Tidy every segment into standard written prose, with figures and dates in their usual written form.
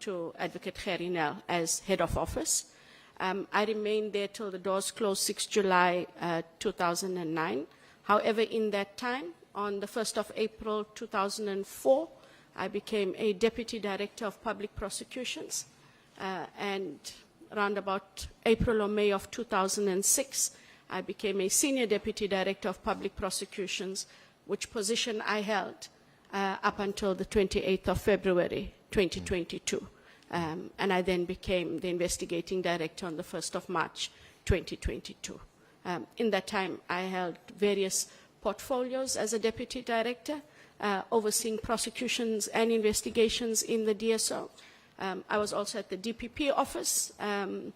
to Advocate Gerinel as head of office. I remained there till the doors closed 6 July 2009. However, in that time, on the 1st of April 2004, I became a Deputy Director of Public Prosecutions, and around about April or May of 2006, I became a Senior Deputy Director of Public Prosecutions, which position I held up until the 28th of February 2022. And I then became the Investigating Director on the 1st of March 2022. In that time, I held various portfolios as a Deputy Director, overseeing prosecutions and investigations in the DSO. I was also at the DPP office and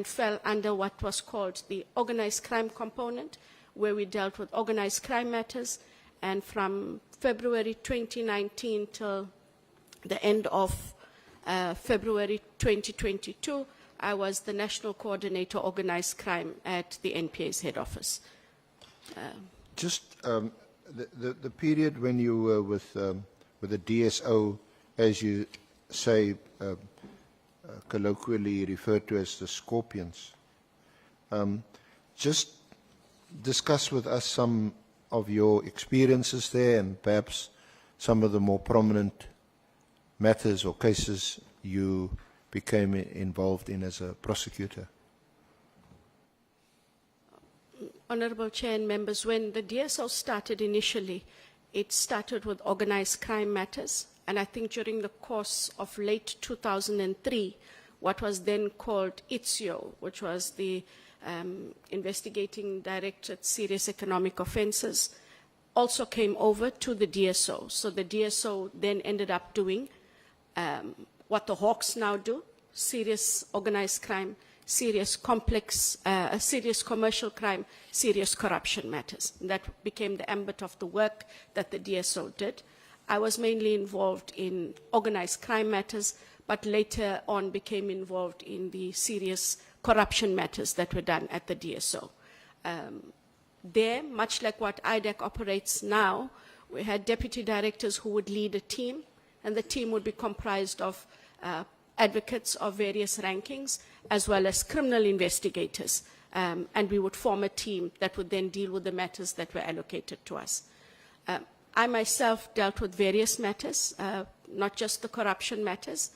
fell under what was called the organized crime component, where we dealt with organized crime matters. And from February 2019 till the end of February 2022, I was the National Coordinator Organized Crime at the Npa'S head office. Just the period when you were with the DSO, as you say, colloquially referred to as the Scorpions, just discuss with us some of your experiences there and perhaps some of the more prominent matters or cases you became involved in as a prosecutor. Honorable Chair and members, when the DSO started initially, it started with organized crime matters, and I think during the course of late 2003, what was then called ITSIO, which was the Investigating Directorate Serious Economic Offences, also came over to the DSO. So the DSO then ended up doing what the Hawks now do: serious organized crime, serious complex, serious commercial crime, serious corruption matters. And that became the ambit of the work that the DSO did. I was mainly involved in organized crime matters, but later on became involved in the serious corruption matters that were done at the DSO. There, much like what IDAC operates now, we had deputy directors who would lead a team, and the team would be comprised of advocates of various rankings, as well as criminal investigators. And we would form a team that would then deal with the matters that were allocated to us. I myself dealt with various matters, not just the corruption matters,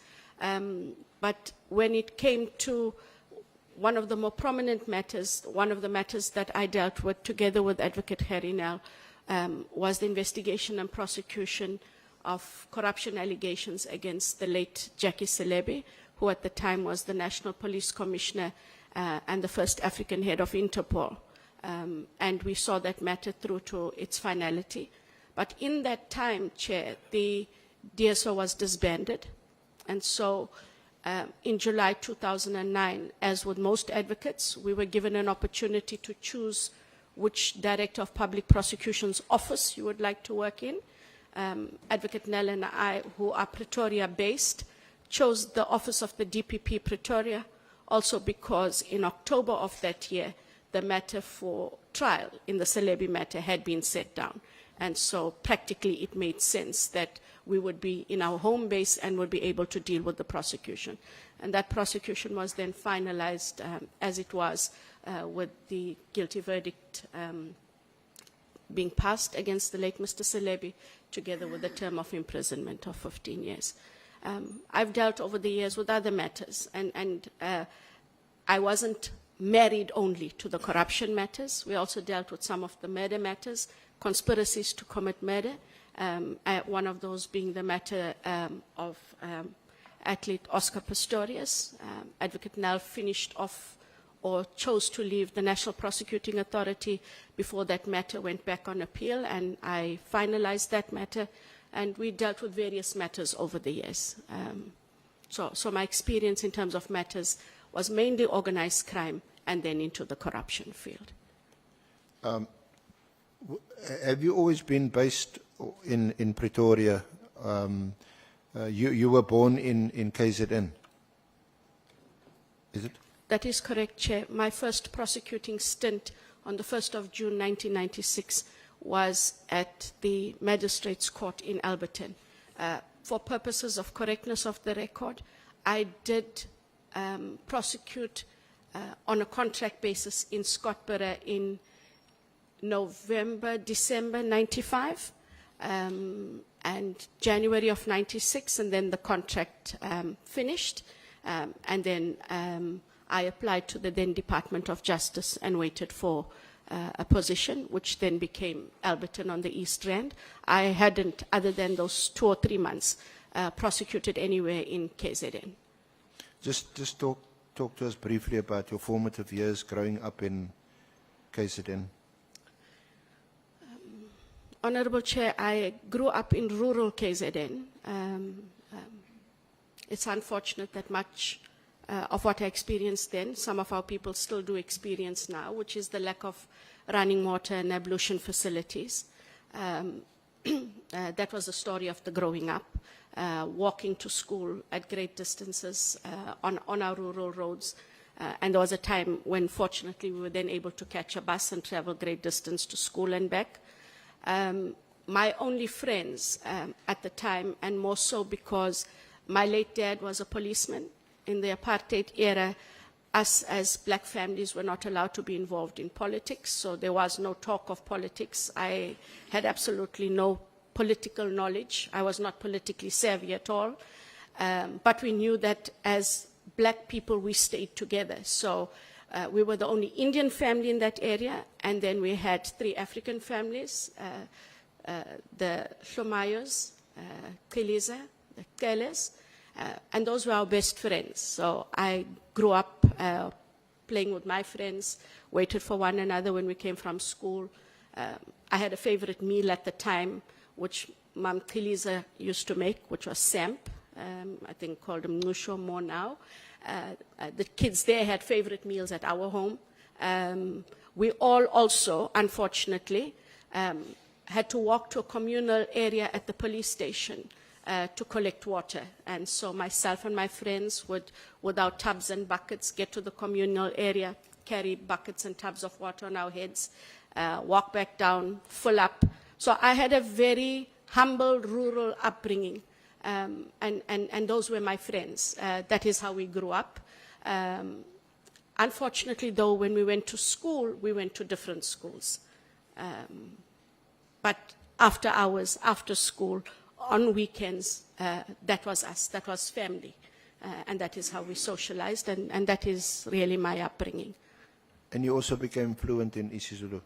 but when it came to one of the more prominent matters, one of the matters that I dealt with together with Advocate Gerinel was the investigation and prosecution of corruption allegations against the late Jackie Celebi, who at the time was the National Police Commissioner and the first African head of Interpol. And we saw that matter through to its finality. But in that time, Chair, the DSO was disbanded. And so in July 2009, as with most advocates, we were given an opportunity to choose which Director of Public Prosecution's office you would like to work in. Advocate Nell and I, who are Pretoria-based, chose the office of the DPP Pretoria, also because in October of that year, the matter for trial in the Celebi matter had been set down. And so practically it made sense that we would be in our home base and would be able to deal with the prosecution. And that prosecution was then finalized as it was with the guilty verdict being passed against the late Mr. Celebi, together with a term of imprisonment of 15 years. I've dealt over the years with other matters, and I wasn't married only to the corruption matters. We also dealt with some of the murder matters, conspiracies to commit murder, one of those being the matter of athlete Oscar Pistorius. Advocate Nell finished off or chose to leave the National Prosecuting Authority before that matter went back on appeal, and I finalized that matter, and we dealt with various matters over the years. So my experience in terms of matters was mainly organized crime and then into the corruption field. Have you always been based in Pretoria? You were born in KZN, is it? That is correct, Chair. My first prosecuting stint on the 1st of June 1996 was at the Magistrates Court in Alberton. For purposes of correctness of the record, I did prosecute on a contract basis in Scottsboro in November, December 95, and January of 96, and then the contract finished. And then I applied to the then Department of Justice and waited for a position, which then became Alberton on the East Rand. I hadn't, other than those 2 or 3 months, prosecuted anywhere in KZN. Just talk to us briefly about your formative years growing up in KZN. Honorable Chair, I grew up in rural KZN. It's unfortunate that much of what I experienced then, some of our people still do experience now, which is the lack of running water and ablution facilities. That was the story of the growing up, walking to school at great distances on our rural roads. And there was a time when, fortunately, we were then able to catch a bus and travel great distance to school and back. My only friends at the time, and more so because my late dad was a policeman. In the apartheid era, us as black families were not allowed to be involved in politics, so there was no talk of politics. I had absolutely no political knowledge. I was not politically savvy at all. But we knew that as black people, we stayed together. So we were the only Indian family in that area, and then we had 3 African families, the Shomayos, Kiliza, the Keles, and those were our best friends. So I grew up playing with my friends, waited for one another when we came from school. I had a favorite meal at the time, which Mam Kiliza used to make, which was samp. I think called them nusho more now. The kids there had favorite meals at our home. We all also, unfortunately, had to walk to a communal area at the police station to collect water. And so myself and my friends would, with our tubs and buckets, get to the communal area, carry buckets and tubs of water on our heads, walk back down, fill up. So I had a very humble, rural upbringing. And those were my friends. That is how we grew up. Unfortunately, though, when we went to school, we went to different schools. But after hours, after school, on weekends, that was us, that was family. And that is how we socialized, and that is really my upbringing. And you also became fluent in isiZulu?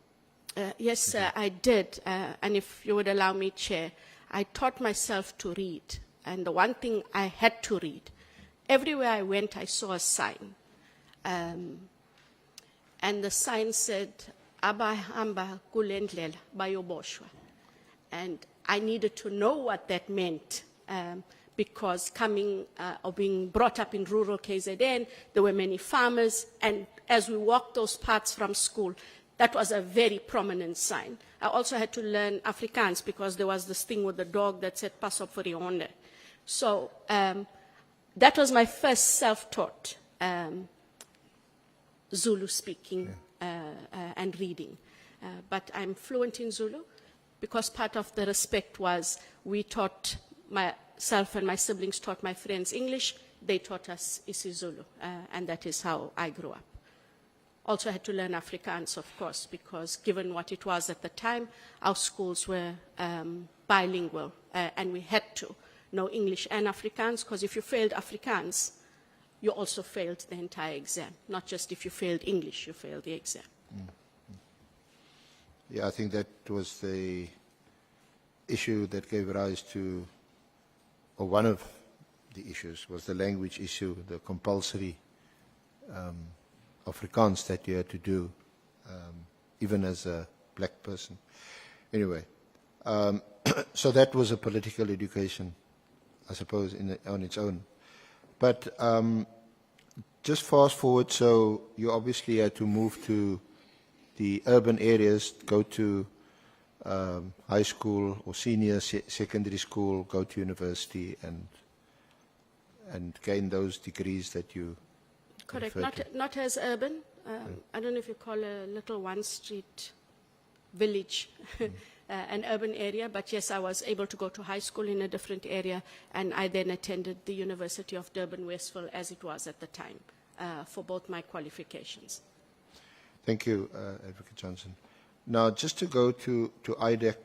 Yes, sir, I did. And if you would allow me, Chair, I taught myself to read. And the one thing I had to read, everywhere I went, I saw a sign. And the sign said, Abahamba kulendlela bayoboshwa. And I needed to know what that meant, because coming or being brought up in rural KZN, there were many farmers, and as we walked those paths from school, that was a very prominent sign. I also had to learn Afrikaans because there was this thing with the dog that said, pas op vir die honde. So that was my first self-taught Zulu speaking and reading. But I'm fluent in Zulu because part of the respect was we taught, myself and my siblings taught my friends English, they taught us isiZulu, and that is how I grew up. Also had to learn Afrikaans, of course, because given what it was at the time, our schools were bilingual, and we had to know English and Afrikaans, because if you failed Afrikaans, you also failed the entire exam. Not just if you failed English, you failed the exam. Yeah, I think that was the issue that gave rise to, or one of the issues was the language issue, the compulsory Afrikaans that you had to do, even as a black person. Anyway, so that was a political education, I suppose, on its own. But just fast forward, so you obviously had to move to the urban areas, go to high school or senior secondary school, go to university, and gain those degrees that you Correct, not as urban. I don't know if you call a little one street village an urban area, but yes, I was able to go to high school in a different area, and I then attended the University of Durban-Westville as it was at the time for both my qualifications. Thank you, Advocate Johnson. Now, just to go to IDEC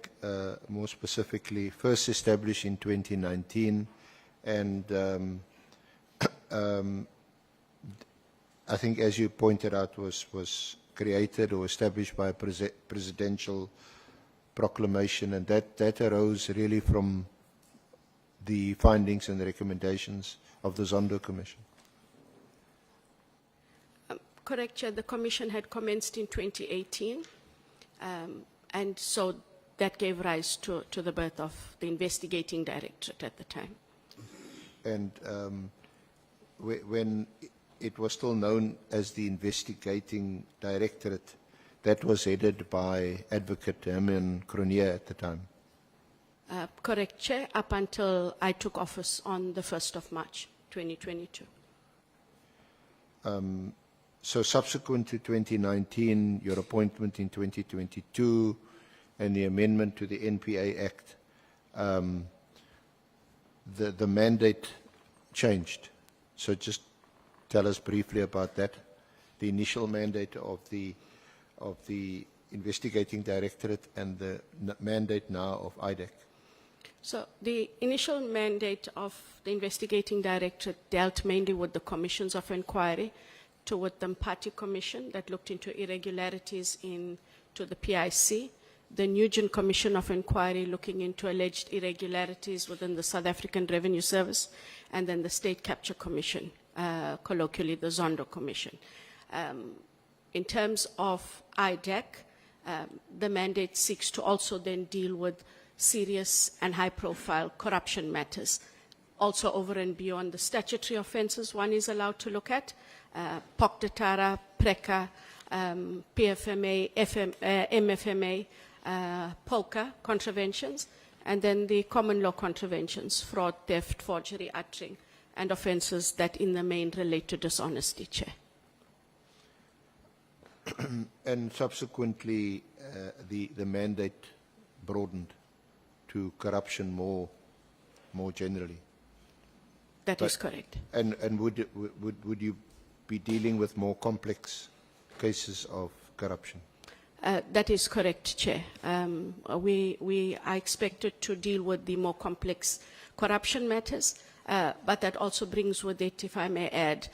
more specifically, first established in 2019, and I think, as you pointed out, was created or established by a presidential proclamation, and that arose really from the findings and the recommendations of the Zondo Commission. Correct, Chair. The Commission had commenced in 2018, and so that gave rise to the birth of the Investigating Directorate at the time. And when it was still known as the Investigating Directorate, that was headed by Advocate Herman Cronje at the time. Correct, Chair, up until I took office on the 1st of March, 2022. So subsequent to 2019, your appointment in 2022, and the amendment to the NPA Act, the mandate changed. So just tell us briefly about that, the initial mandate of the Investigating Directorate and the mandate now of IDEC. So the initial mandate of the Investigating Directorate dealt mainly with the commissions of inquiry, with the Npa'S Commission that looked into irregularities into the PIC, the Nugent Commission of Inquiry looking into alleged irregularities within the South African Revenue Service, and then the State Capture Commission, colloquially the Zondo Commission. In terms of IDEC, the mandate seeks to also then deal with serious and high-profile corruption matters, also over and beyond the statutory offences one is allowed to look at, POCTATARA, PRECA, PFMA, MFMA, POCA contraventions, and then the common law contraventions, fraud, theft, forgery, uttering, and offences that in the main relate to dishonesty, Chair. And subsequently, the mandate broadened to corruption more generally. That is correct. And would you be dealing with more complex cases of corruption? That is correct, Chair. We are expected to deal with the more complex corruption matters, but that also brings with it, if I may add,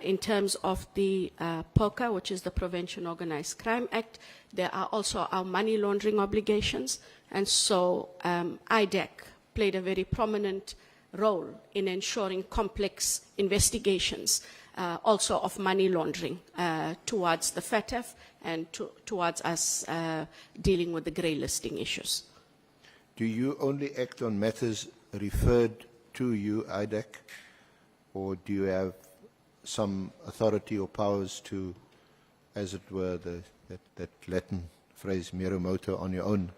in terms of the POCA, which is the Prevention Organized Crime Act, there are also our money laundering obligations, and so IDEC played a very prominent role in ensuring complex investigations, also of money laundering towards the FATF and towards us dealing with the grey listing issues. Do you only act on matters referred to you, IDEC, or do you have some authority or powers to, as it were, that Latin phrase, mero moto, on your own?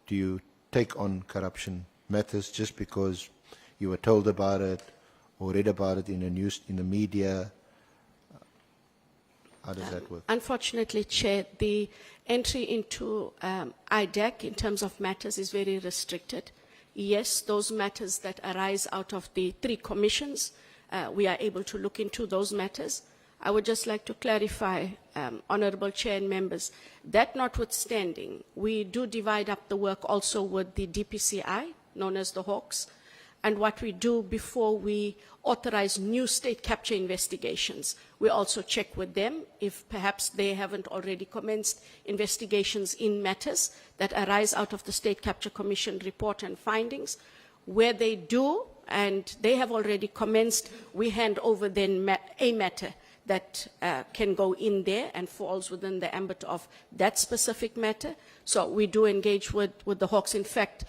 Do you take on corruption matters just because you were told about it or read about it in the media? How does that work? Unfortunately, Chair, the entry into IDEC in terms of matters is very restricted. Yes, those matters that arise out of the 3 commissions, we are able to look into those matters. I would just like to clarify, Honourable Chair and members, that notwithstanding, we do divide up the work also with the DPCI, known as the Hawks, and what we do before we authorize new state capture investigations. We also check with them if perhaps they haven't already commenced investigations in matters that arise out of the State Capture Commission report and findings. Where they do, and they have already commenced, we hand over then a matter that can go in there and falls within the ambit of that specific matter. So we do engage with the Hawks. In fact,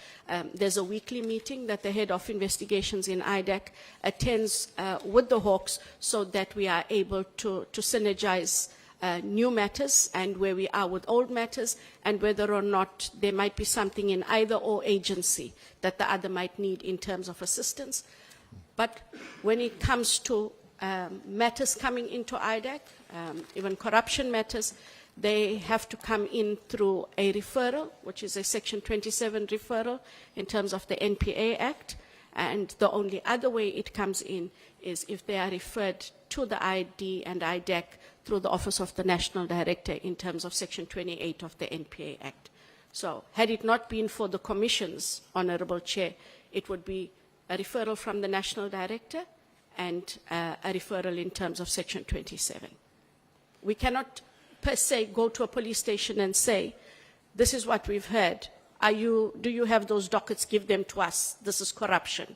there's a weekly meeting that the head of investigations in IDEC attends with the Hawks so that we are able to synergize new matters and where we are with old matters, and whether or not there might be something in either or agency that the other might need in terms of assistance. But when it comes to matters coming into IDEC, even corruption matters, they have to come in through a referral, which is a Section 27 referral in terms of the NPA Act. And the only other way it comes in is if they are referred to the ID and IDEC through the Office of the National Director in terms of Section 28 of the NPA Act. So had it not been for the Commission's, Honourable Chair, it would be a referral from the National Director and a referral in terms of Section 27. We cannot per se go to a police station and say, this is what we've heard. Do you have those dockets? Give them to us. This is corruption.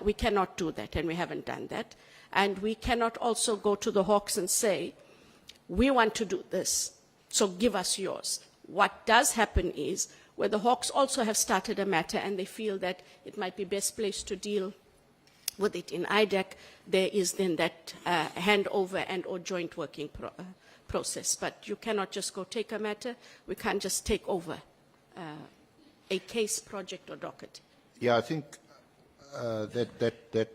We cannot do that, and we haven't done that. And we cannot also go to the Hawks and say, we want to do this, so give us yours. What does happen is, where the Hawks also have started a matter and they feel that it might be best placed to deal with it in IDEC, there is then that handover and or joint working process. But you cannot just go take a matter. We can't just take over a case, project or docket. Yeah, I think that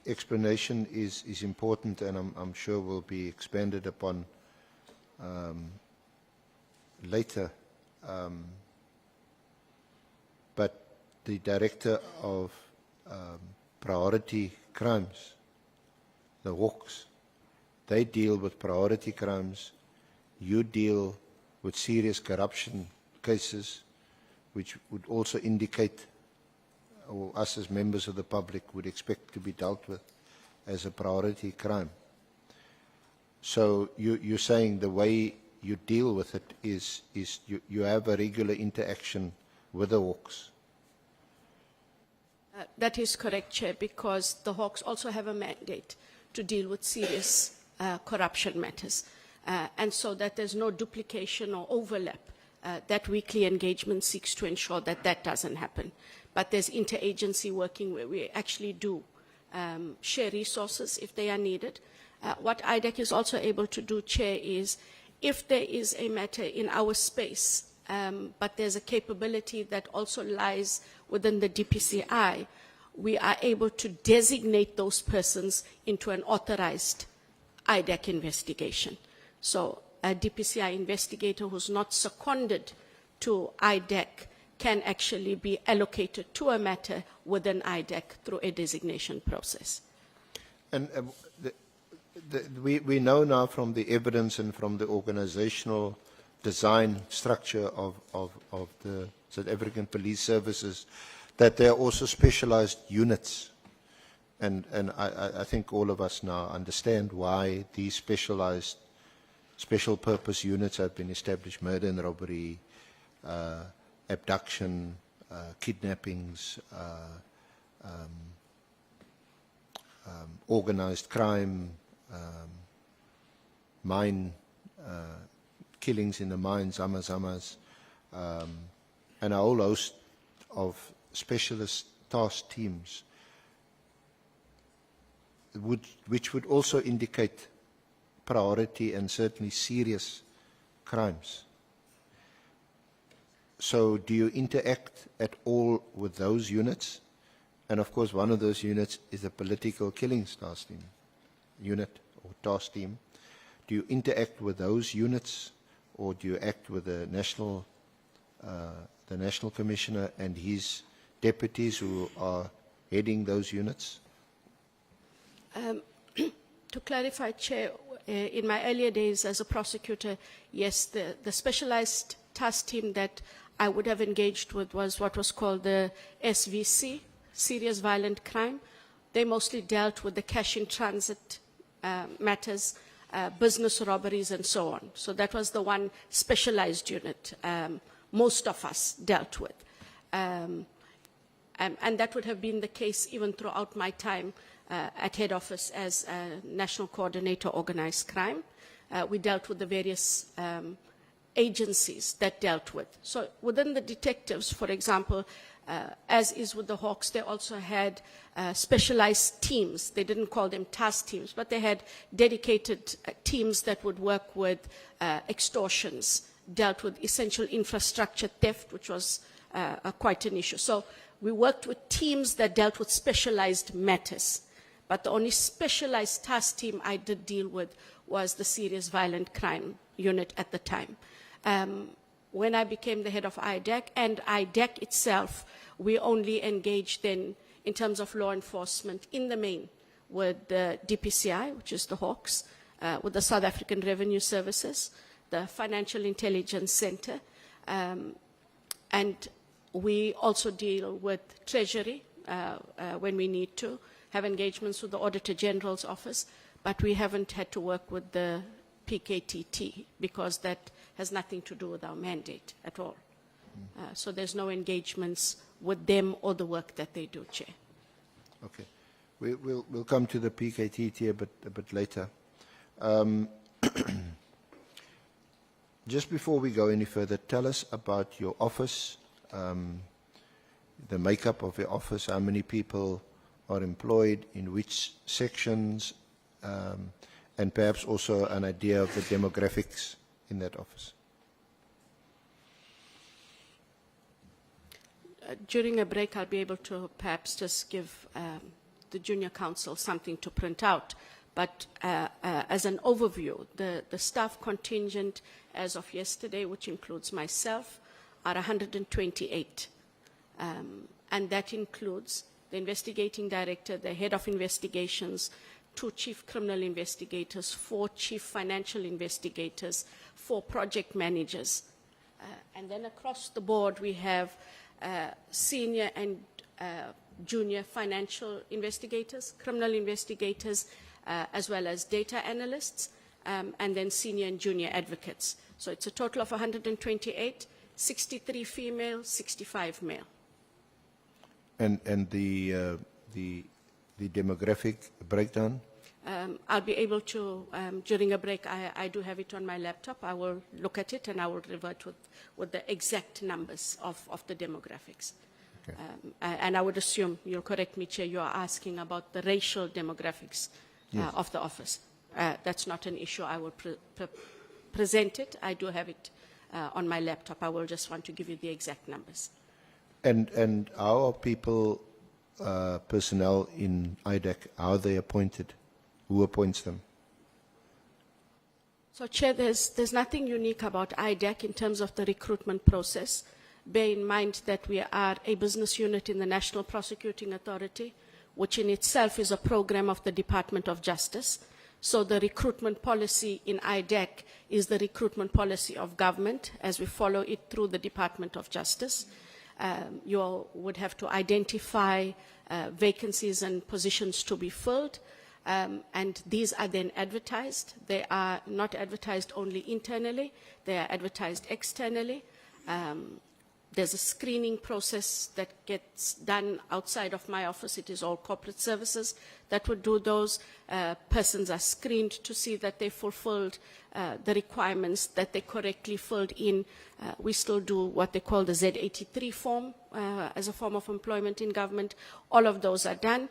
explanation is important, and I'm sure will be expanded upon later. But the Director of Priority Crimes, the Hawks, they deal with priority crimes. You deal with serious corruption cases, which would also indicate, or us as members of the public would expect to be dealt with as a priority crime. So you're saying the way you deal with it is you have a regular interaction with the Hawks. That is correct, Chair, because the Hawks also have a mandate to deal with serious corruption matters, and so that there's no duplication or overlap. That weekly engagement seeks to ensure that that doesn't happen. But there's interagency working where we actually do share resources if they are needed. What IDEC is also able to do, Chair, is if there is a matter in our space, but there's a capability that also lies within the DPCI, we are able to designate those persons into an authorized IDEC investigation. So a DPCI investigator who's not seconded to IDEC can actually be allocated to a matter within IDEC through a designation process. And we know now from the evidence and from the organizational design structure of the South African Police Services that there are also specialized units. And I think all of us now understand why these special purpose units have been established: murder and robbery, abduction, kidnappings, organized crime, mine killings in the mines, zama-zamas, and a whole host of specialist task teams, which would also indicate priority and certainly serious crimes. So do you interact at all with those units? And of course, one of those units is the political killings task team unit or task team. Do you interact with those units, or do you act with the National Commissioner and his deputies who are heading those units? To clarify, Chair, in my earlier days as a prosecutor, yes, the specialized task team that I would have engaged with was what was called the SVC, Serious Violent Crime. They mostly dealt with the cash in transit matters, business robberies, and so on. So that was the one specialized unit most of us dealt with. And that would have been the case even throughout my time at head office as National Coordinator Organized Crime. We dealt with the various agencies that dealt with. So within the detectives, for example, as is with the Hawks, they also had specialized teams. They didn't call them task teams, but they had dedicated teams that would work with extortions, dealt with essential infrastructure theft, which was quite an issue. So we worked with teams that dealt with specialized matters. But the only specialized task team I did deal with was the Serious Violent Crime Unit at the time. When I became the head of IDEC, and IDEC itself, we only engaged then in terms of law enforcement in the main with the DPCI, which is the Hawks, with the South African Revenue Services, the Financial Intelligence Center, and we also deal with Treasury when we need to, have engagements with the Auditor General's Office, but we haven't had to work with the PKTT because that has nothing to do with our mandate at all. So there's no engagements with them or the work that they do, Chair. Okay. We'll come to the PKTT a bit later. Just before we go any further, tell us about your office, the makeup of your office, how many people are employed, in which sections, and perhaps also an idea of the demographics in that office. During a break, I'll be able to perhaps just give the junior counsel something to print out. But as an overview, the staff contingent as of yesterday, which includes myself, are 128. And that includes the investigating director, the head of investigations, 2 chief criminal investigators, 4 chief financial investigators, 4 project managers. And then across the board, we have senior and junior financial investigators, criminal investigators, as well as data analysts, and then senior and junior advocates. So it's a total of 128, 63 female, 65 male. And the demographic breakdown? I'll be able to, during a break, I do have it on my laptop. I will look at it and I will revert with the exact numbers of the demographics. Okay. And I would assume, you'll correct me, Chair, you are asking about the racial demographics of the office. That's not an issue. I will present it. I do have it on my laptop. I will just want to give you the exact numbers. And how are people, personnel in IDEC, how are they appointed? Who appoints them? So, Chair, there's nothing unique about IDEC in terms of the recruitment process. Bear in mind that we are a business unit in the National Prosecuting Authority, which in itself is a program of the Department of Justice. So the recruitment policy in IDEC is the recruitment policy of government as we follow it through the Department of Justice. You would have to identify vacancies and positions to be filled. And these are then advertised. They are not advertised only internally, they are advertised externally. There's a screening process that gets done outside of my office. It is all corporate services that would do those. Persons are screened to see that they fulfilled the requirements, that they correctly filled in. We still do what they call the Z83 form as a form of employment in government. All of those are done.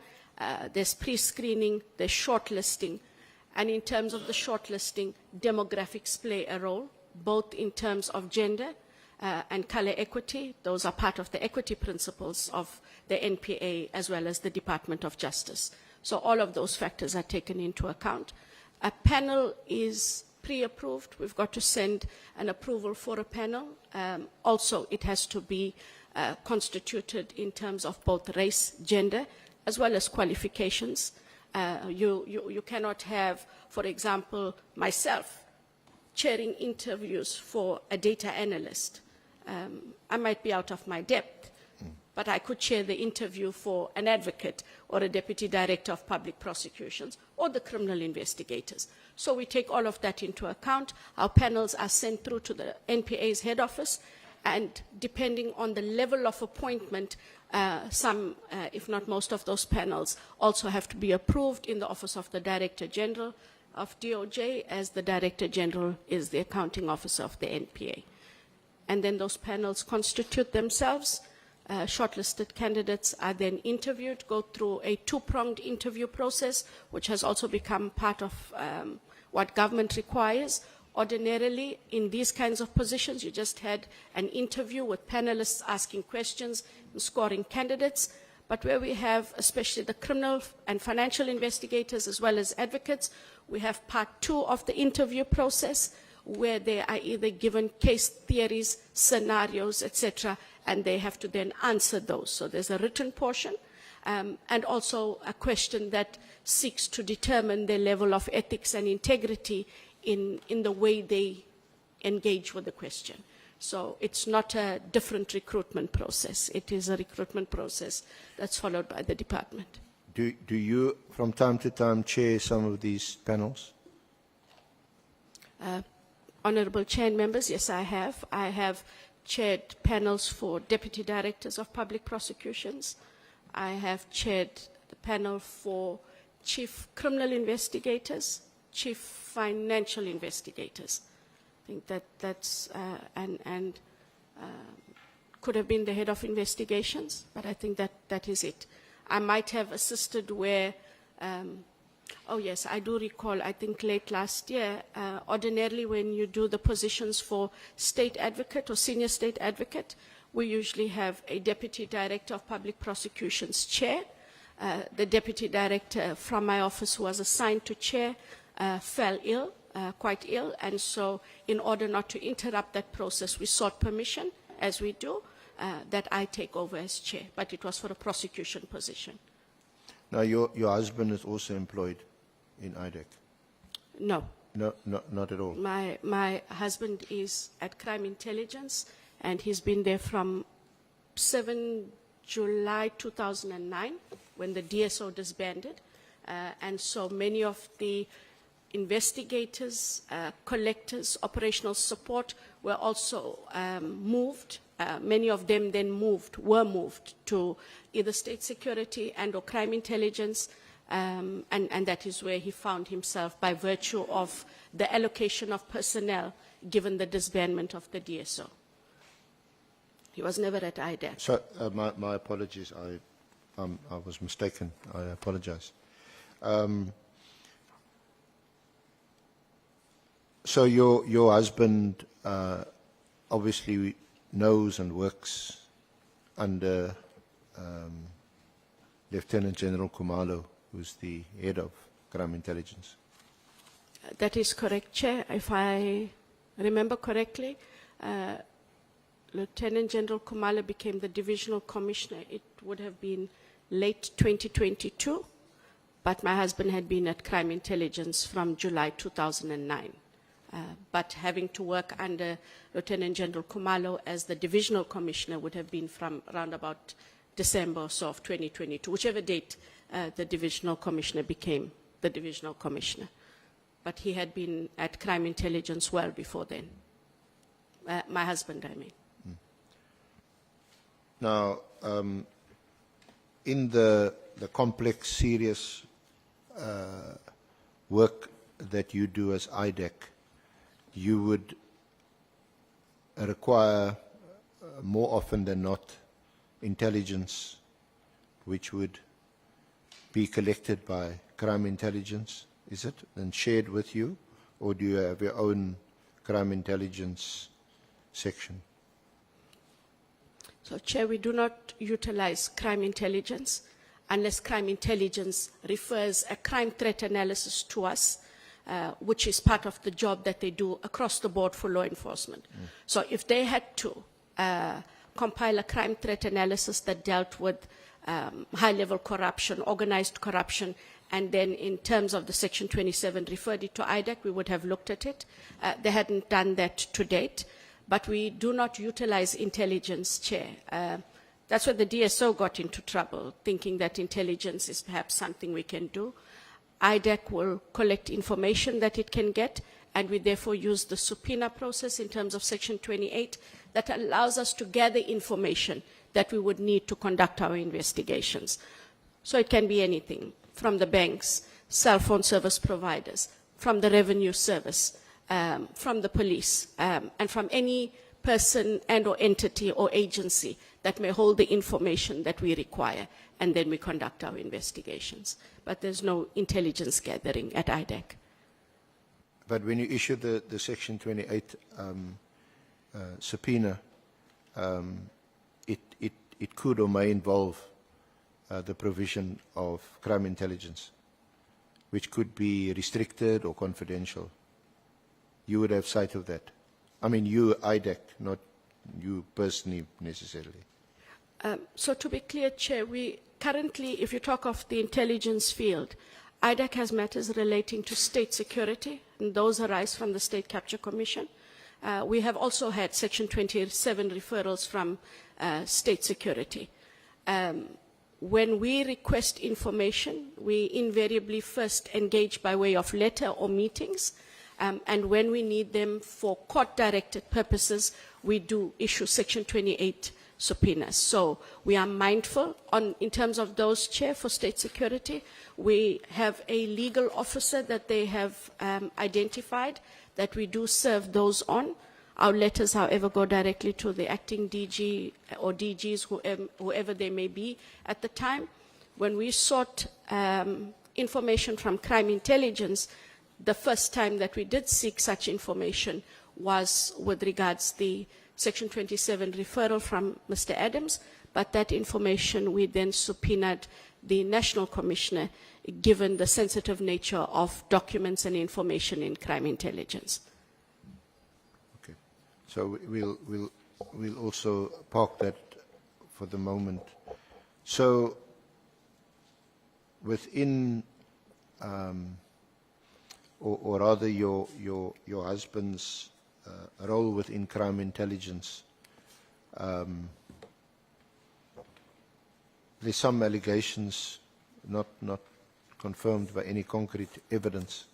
There's pre-screening, there's shortlisting, and in terms of the shortlisting, demographics play a role, both in terms of gender and color equity. Those are part of the equity principles of the NPA as well as the Department of Justice. So all of those factors are taken into account. A panel is pre-approved. We've got to send an approval for a panel. Also, it has to be constituted in terms of both race, gender, as well as qualifications. You cannot have, for example, myself chairing interviews for a data analyst. I might be out of my depth, but I could chair the interview for an advocate or a deputy director of public prosecutions or the criminal investigators. So we take all of that into account. Our panels are sent through to the NPA's head office, and depending on the level of appointment, some, if not most of those panels also have to be approved in the Office of the Director General of DOJ, as the Director General is the accounting officer of the NPA. And then those panels constitute themselves. Shortlisted candidates are then interviewed, go through a 2-pronged interview process, which has also become part of what government requires. Ordinarily, in these kinds of positions, you just had an interview with panelists asking questions and scoring candidates. But where we have, especially the criminal and financial investigators as well as advocates, we have part 2 of the interview process, where they are either given case theories, scenarios, etc., and they have to then answer those. So there's a written portion, and also a question that seeks to determine their level of ethics and integrity in the way they engage with the question. So it's not a different recruitment process. It is a recruitment process that's followed by the department. Do you, from time to time, chair some of these panels? Honourable Chair and members, yes, I have. I have chaired panels for Deputy Directors of Public Prosecutions. I have chaired the panel for Chief Criminal Investigators, Chief Financial Investigators. I think that's, could have been the head of investigations, but I think that is it. I might have assisted where, oh yes, I do recall, I think late last year, ordinarily when you do the positions for state advocate or senior state advocate, we usually have a deputy director of public prosecutions chair. The deputy director from my office who was assigned to chair fell ill, quite ill, and so in order not to interrupt that process, we sought permission, as we do, that I take over as chair, but it was for a prosecution position. Now, your husband is also employed in IDEC? No. No, not at all. My husband is at Crime Intelligence, and he's been there from 7 July 2009, when the DSO disbanded, and so many of the investigators, collectors, operational support were also moved. Many of them then were moved to either state security and or crime intelligence, and that is where he found himself by virtue of the allocation of personnel given the disbandment of the DSO. He was never at IDEC. So, my apologies, I was mistaken, I apologize. So your husband obviously knows and works under Lieutenant General Khumalo, who's the head of Crime Intelligence. That is correct, Chair. If I remember correctly, Lieutenant General Khumalo became the Divisional Commissioner. It would have been late 2022, but my husband had been at Crime Intelligence from July 2009. But having to work under Lieutenant General Khumalo as the Divisional Commissioner would have been from around about December or so of 2022, whichever date the Divisional Commissioner became the Divisional Commissioner. But he had been at Crime Intelligence well before then. My husband, I mean. Now, in the complex, serious work that you do as IDEC, you would require more often than not intelligence which would be collected by Crime Intelligence, is it, and shared with you, or do you have your own Crime Intelligence section? So, Chair, we do not utilize Crime Intelligence unless Crime Intelligence refers a crime threat analysis to us, which is part of the job that they do across the board for law enforcement. So if they had to compile a crime threat analysis that dealt with high-level corruption, organized corruption, and then in terms of the Section 27 referred it to IDEC, we would have looked at it. They hadn't done that to date, but we do not utilize intelligence, Chair. That's where the DSO got into trouble, thinking that intelligence is perhaps something we can do. IDEC will collect information that it can get, and we therefore use the subpoena process in terms of Section 28 that allows us to gather information that we would need to conduct our investigations. So it can be anything, from the banks, cell phone service providers, from the revenue service, from the police, and from any person and or entity or agency that may hold the information that we require, and then we conduct our investigations. But there's no intelligence gathering at IDEC. But when you issue the Section 28 subpoena, it could or may involve the provision of crime intelligence, which could be restricted or confidential. you would have sight of that? I mean, you, IDEC, not you personally necessarily. So to be clear, Chair, we currently, if you talk of the intelligence field, IDEC has matters relating to state security, and those arise from the State Capture Commission. We have also had Section 27 referrals from state security. When we request information, we invariably first engage by way of letter or meetings, and when we need them for court-directed purposes, we do issue Section 28 subpoenas. So we are mindful in terms of those, Chair, for state security. We have a legal officer that they have identified that we do serve those on. Our letters, however, go directly to the acting DG or DGs, whoever they may be at the time. When we sought information from crime intelligence, the first time that we did seek such information was with regards the Section 27 referral from Mr. Adams, but that information we then subpoenaed the National Commissioner, given the sensitive nature of documents and information in crime intelligence. Okay. So we'll also park that for the moment. So within, or rather your husband's role within crime intelligence, there's some allegations, not confirmed by any concrete evidence,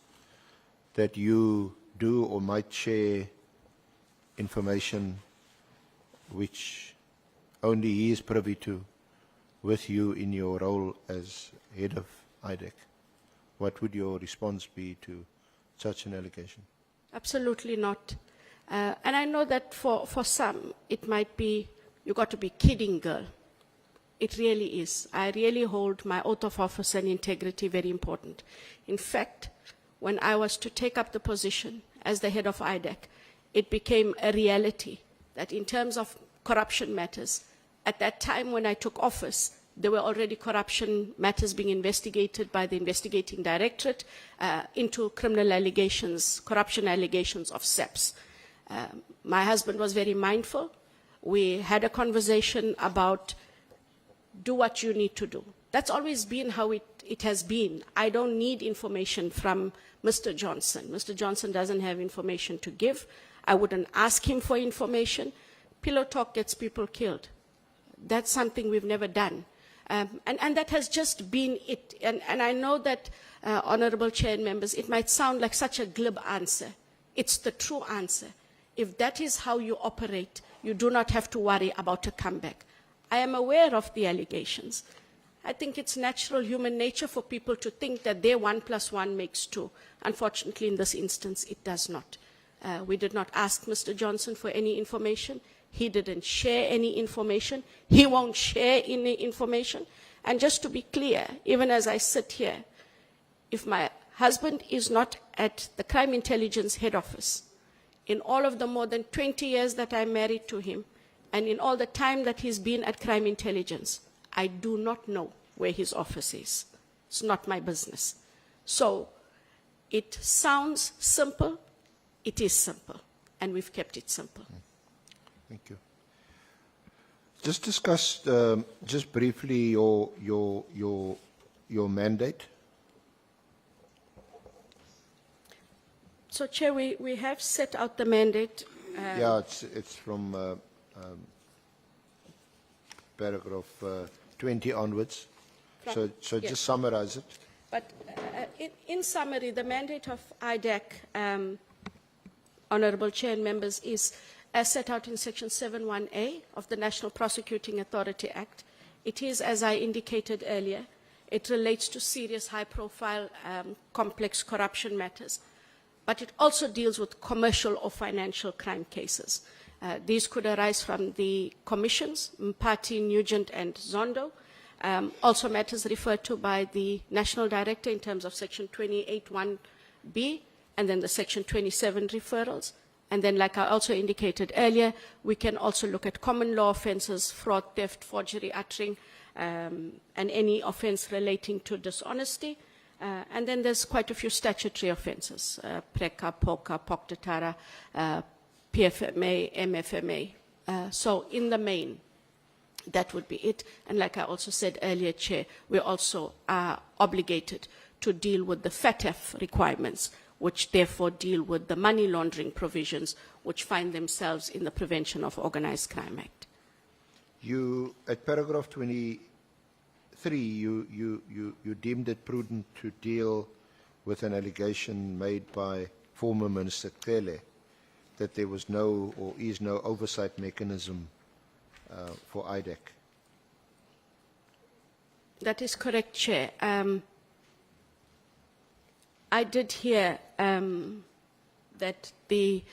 that you do or might share information which only he is privy to with you in your role as head of IDEC. What would your response be to such an allegation? Absolutely not. And I know that for some, it might be, you got to be kidding, girl. It really is. I really hold my oath of office and integrity very important. In fact, when I was to take up the position as the head of IDEC, it became a reality that in terms of corruption matters, at that time when I took office, there were already corruption matters being investigated by the investigating directorate into criminal allegations, corruption allegations of Saps. My husband was very mindful. We had a conversation about do what you need to do. That's always been how it has been. I don't need information from Mr. Johnson. Mr. Johnson doesn't have information to give. I wouldn't ask him for information. Pillow talk gets people killed. That's something we've never done. And that has just been it. And I know that, Honorable Chair and members, it might sound like such a glib answer. It's the true answer. If that is how you operate, you do not have to worry about a comeback. I am aware of the allegations. I think it's natural human nature for people to think that their 1 + 1 makes 2. Unfortunately, in this instance, it does not. We did not ask Mr. Johnson for any information. He didn't share any information. He won't share any information. And just to be clear, even as I sit here, if my husband is not at the crime intelligence head office, in all of the more than 20 years that I'm married to him, and in all the time that he's been at crime intelligence, I do not know where his office is. It's not my business. So it sounds simple. It is simple. And we've kept it simple. Thank you. Just discuss, just briefly, your mandate. So, Chair, we have set out the mandate. Yeah, it's from paragraph 20 onwards. So yes. just summarize it. But in summary, the mandate of IDEC, Honourable Chair and members, is as set out in Section 71A of the National Prosecuting Authority Act. It is, as I indicated earlier, it relates to serious, high-profile, complex corruption matters. But it also deals with commercial or financial crime cases. These could arise from the commissions, Npa'S, Nugent, and Zondo. Also matters referred to by the National Director in terms of Section 28(1)B, and then the Section 27 referrals. And then, like I also indicated earlier, we can also look at common law offences, fraud, theft, forgery, uttering, and any offence relating to dishonesty. And then there's quite a few statutory offences, PRECA, POCA, POCTATARA, PFMA, MFMA. So in the main, that would be it. And like I also said earlier, Chair, we also are obligated to deal with the FATF requirements, which therefore deal with the money laundering provisions, which find themselves in the Prevention of Organised Crime Act. You, at paragraph 23, you deemed it prudent to deal with an allegation made by former Minister Cele that there was no or is no oversight mechanism for IDEC. That is correct, Chair. I did hear that the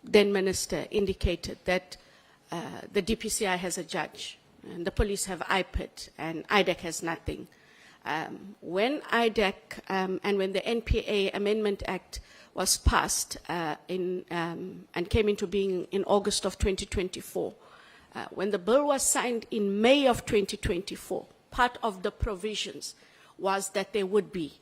then Minister indicated that the DPCI has a judge, and the police have IPID, and IDEC has nothing. When IDEC and when the NPA Amendment Act was passed and came into being in August of 2024, when the bill was signed in May of 2024, part of the provisions was that there would be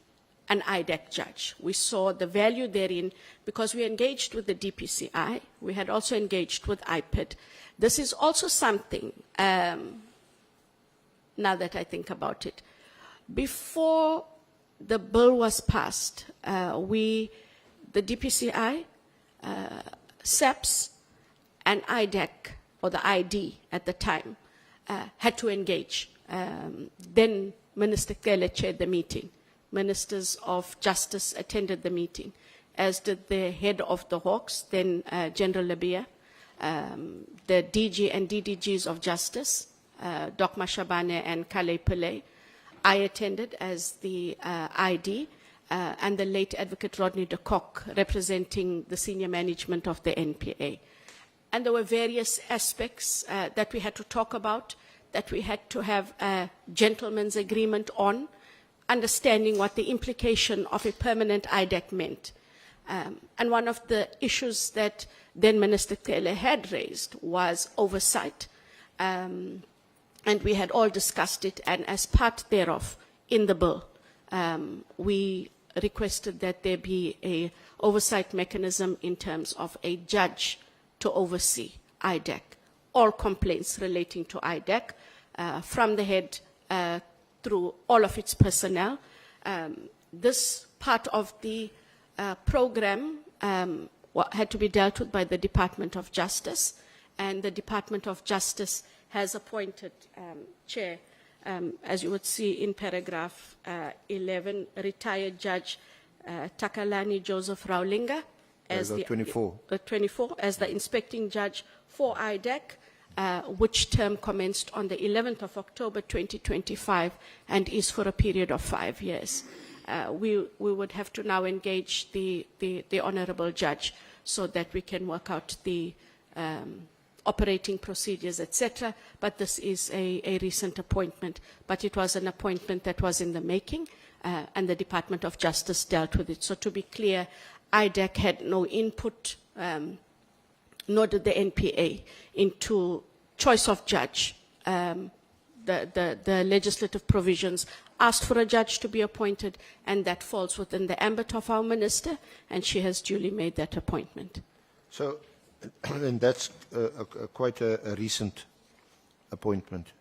an IDEC judge. We saw the value therein because we engaged with the DPCI. We had also engaged with IPID. This is also something, now that I think about it, before the bill was passed, the DPCI, Saps, and IDEC, or the ID at the time, had to engage. Then Minister Cele chaired the meeting. Ministers of Justice attended the meeting, as did the head of the Hawks, then General Labia, the DG and DDGs of Justice, Doc Mashabane and Kale Pillay. I attended as the ID, and the late Advocate Rodney de Kock, representing the senior management of the NPA. And there were various aspects that we had to talk about, that we had to have a gentleman's agreement on, understanding what the implication of a permanent IDEC meant. And one of the issues that then Minister Cele had raised was oversight. And we had all discussed it, and as part thereof, in the bill, we requested that there be an oversight mechanism in terms of a judge to oversee IDEC, all complaints relating to IDEC, from the head through all of its personnel. This part of the program had to be dealt with by the Department of Justice, and the Department of Justice has appointed, Chair, as you would see in paragraph 11, retired Judge Takalani Joseph Raulinga as the 24 as the inspecting judge for IDEC, which term commenced on the 11th of October 2025 and is for a period of 5 years. We would have to now engage the honorable judge so that we can work out the operating procedures, etc. But this is a recent appointment, but it was an appointment that was in the making, and the Department of Justice dealt with it. So to be clear, IDEC had no input, nor did the NPA, into choice of judge. The legislative provisions asked for a judge to be appointed, and that falls within the ambit of our minister, and she has duly made that appointment. So, and that's quite a recent appointment.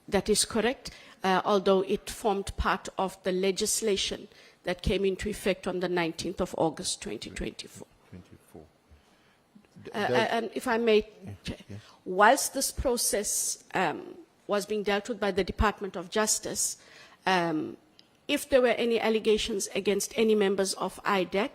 That is correct, although it formed part of the legislation that came into effect on the 19th of August 2024. And if I may, whilst this process was being dealt with by the Department of Justice, if there were any allegations against any members of IDEC,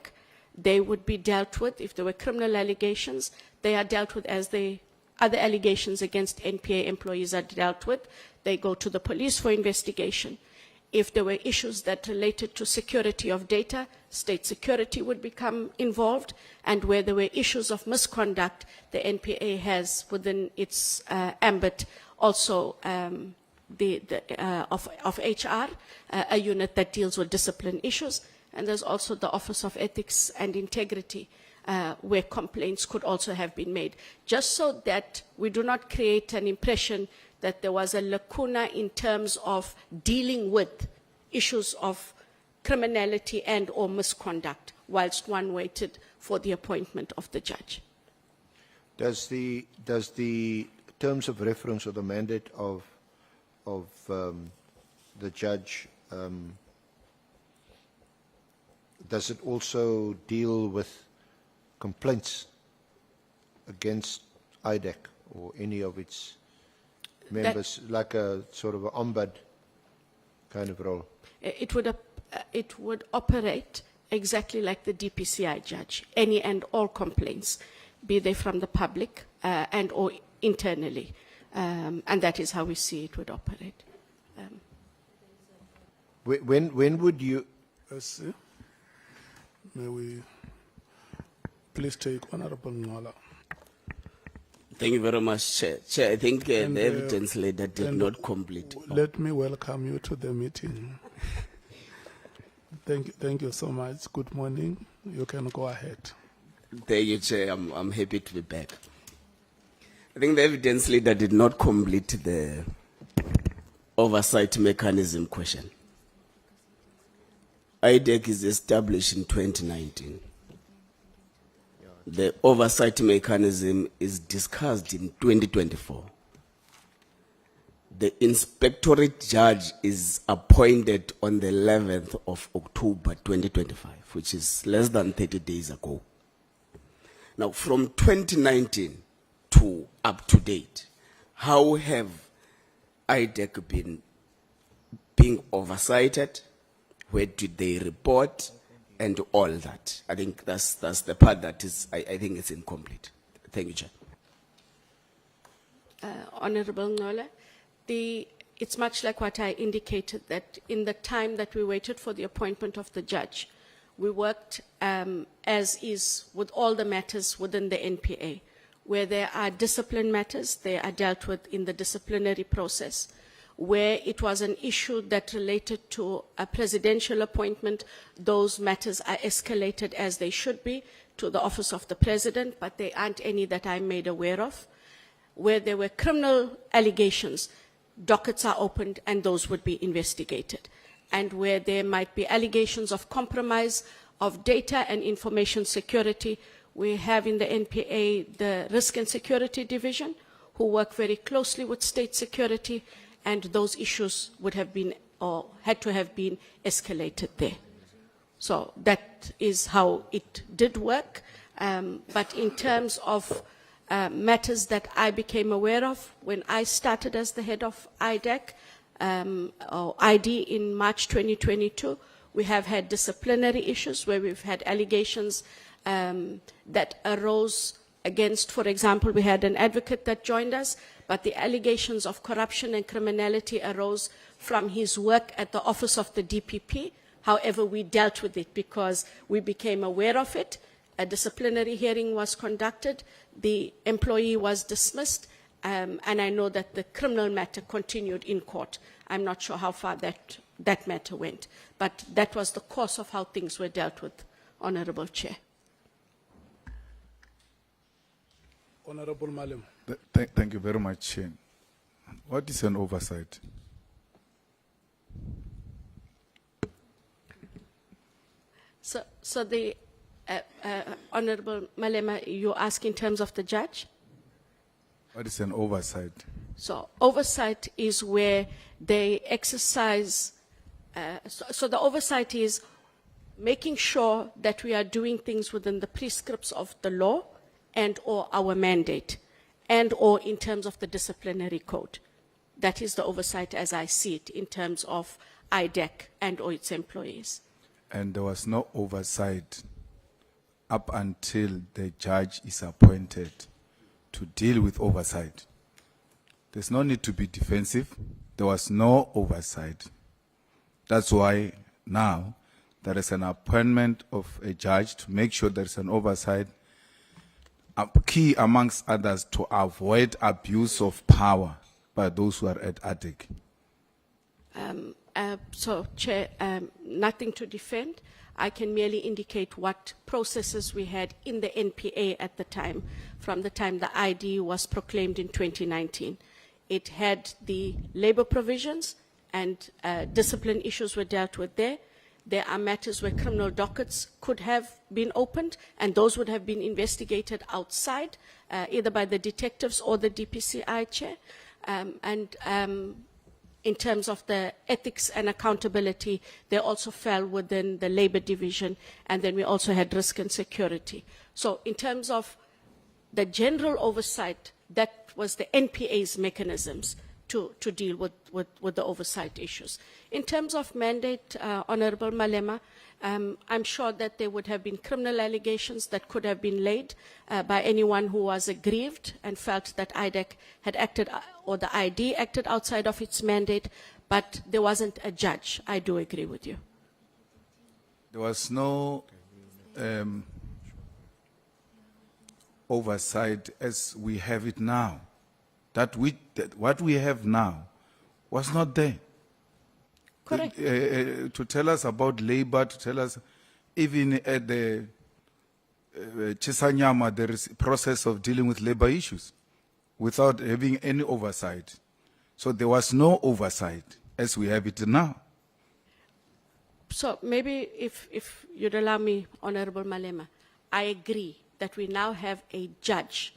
they would be dealt with. If there were criminal allegations, they are dealt with as the other allegations against NPA employees are dealt with. They go to the police for investigation. If there were issues that related to security of data, state security would become involved, and where there were issues of misconduct, the NPA has within its ambit also of HR, a unit that deals with discipline issues, and there's also the Office of Ethics and Integrity, where complaints could also have been made, just so that we do not create an impression that there was a lacuna in terms of dealing with issues of criminality and or misconduct whilst one waited for the appointment of the judge. Does the terms of reference or the mandate of the judge, does it also deal with complaints against IDEC or any of its members, like a sort of an ombud kind of role? It would operate exactly like the DPCI judge. Any and all complaints, be they from the public and or internally, and that is how we see it would operate. When would you? Yes, may we please take Honorable Ngola. Thank you very much, Chair. Chair, I think the evidence leader did not complete. Let me welcome you to the meeting. Thank you so much. Good morning. You can go ahead. Thank you, Chair. I'm happy to be back. I think the evidence leader did not complete the oversight mechanism question. IDEC is established in 2019. The oversight mechanism is discussed in 2024. The inspectorate judge is appointed on the 11th of October 2025, which is less than 30 days ago. Now, from 2019 to up to date, how have IDEC been being oversighted? Where did they report? And all that. I think that's the part that is, I think it's incomplete. Thank you, Chair. Honorable Ngola, it's much like what I indicated, that in the time that we waited for the appointment of the judge, we worked as is with all the matters within the NPA. Where there are discipline matters, they are dealt with in the disciplinary process. Where it was an issue that related to a presidential appointment, those matters are escalated as they should be to the office of the president, but there aren't any that I'm made aware of. Where there were criminal allegations, dockets are opened and those would be investigated. And where there might be allegations of compromise of data and information security, we have in the NPA the Risk and Security Division, who work very closely with state security, and those issues would have been or had to have been escalated there. So that is how it did work. But in terms of matters that I became aware of when I started as the head of IDEC, or ID in March 2022, we have had disciplinary issues where we've had allegations that arose against, for example, we had an advocate that joined us, but the allegations of corruption and criminality arose from his work at the office of the DPP. However, we dealt with it because we became aware of it. A disciplinary hearing was conducted. The employee was dismissed, and I know that the criminal matter continued in court. I'm not sure how far that matter went, but that was the course of how things were dealt with, Honorable Chair. Honorable Malim. Thank you very much, Chair. What is an oversight? So the Honorable Malema, you ask in terms of the judge? What is an oversight? So oversight is where they exercise, so the oversight is making sure that we are doing things within the prescripts of the law and or our mandate, and or in terms of the disciplinary code. That is the oversight as I see it in terms of IDEC and or its employees. And there was no oversight up until the judge is appointed to deal with oversight. There's no need to be defensive. There was no oversight. That's why now there is an appointment of a judge to make sure there's an oversight, key amongst others to avoid abuse of power by those who are at ADIC. So, Chair, nothing to defend. I can merely indicate what processes we had in the NPA at the time, from the time the ID was proclaimed in 2019. It had the labor provisions and discipline issues were dealt with there. There are matters where criminal dockets could have been opened, and those would have been investigated outside, either by the detectives or the DPCI chair. In terms of the ethics and accountability, they also fell within the labor division, and then we also had risk and security. So in terms of the general oversight, that was the NPA's mechanisms to deal with the oversight issues. In terms of mandate, Honorable Malema, I'm sure that there would have been criminal allegations that could have been laid by anyone who was aggrieved and felt that IDEC had acted, or the ID acted outside of its mandate, but there wasn't a judge. I do agree with you. There was no oversight as we have it now. What we have now was not there. Correct. To tell us about labor, to tell us even at the Chisanyama, there is a process of dealing with labor issues without having any oversight. So there was no oversight as we have it now. So maybe if you'd allow me, Honorable Malema, I agree that we now have a judge.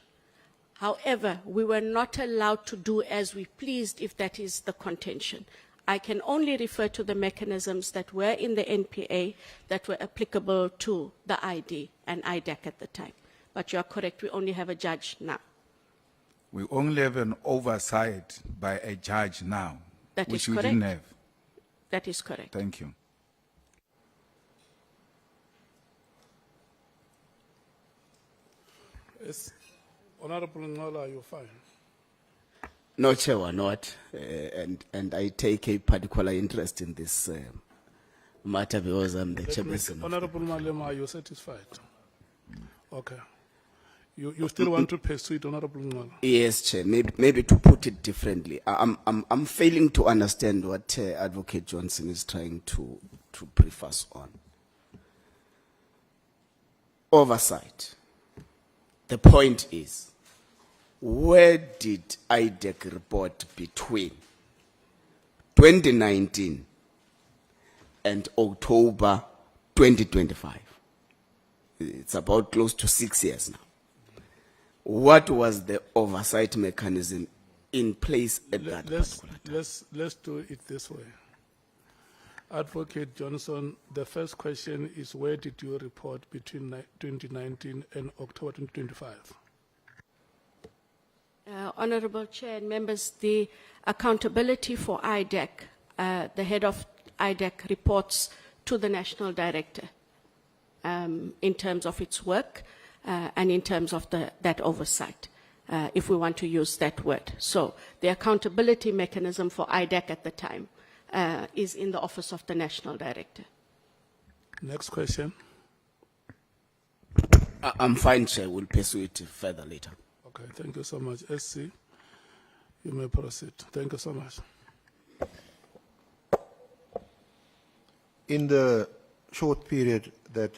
However, we were not allowed to do as we pleased if that is the contention. I can only refer to the mechanisms that were in the NPA that were applicable to the ID and IDEC at the time. But you are correct, we only have a judge now. We only have an oversight by a judge now, That is which we correct. didn't have. That is correct. Thank you. Yes. Honorable Ngola, you're fine. No, Chair, we're not. And I take a particular interest in this matter because I'm the chairperson. of- Honorable Malema, are you satisfied? Okay. You still want to pursue it, Honorable Ngola? Yes, Chair. Maybe to put it differently, I'm failing to understand what Advocate Johnson is trying to brief us on. Oversight. The point is, where did IDEC report between 2019 and October 2025? It's about close to 6 years now. What was the oversight mechanism in place at that particular time? Let's do it this way. Advocate Johnson, the first question is, where did you report between 2019 and October 2025? Honorable Chair and members, the accountability for IDEC, the head of IDEC reports to the National Director in terms of its work and in terms of that oversight, if we want to use that word. So the accountability mechanism for IDEC at the time is in the Office of the National Director. Next question. I'm fine, Chair. We'll pursue it further later. Okay, thank you so much. SC, you may proceed. Thank you so much. In the short period that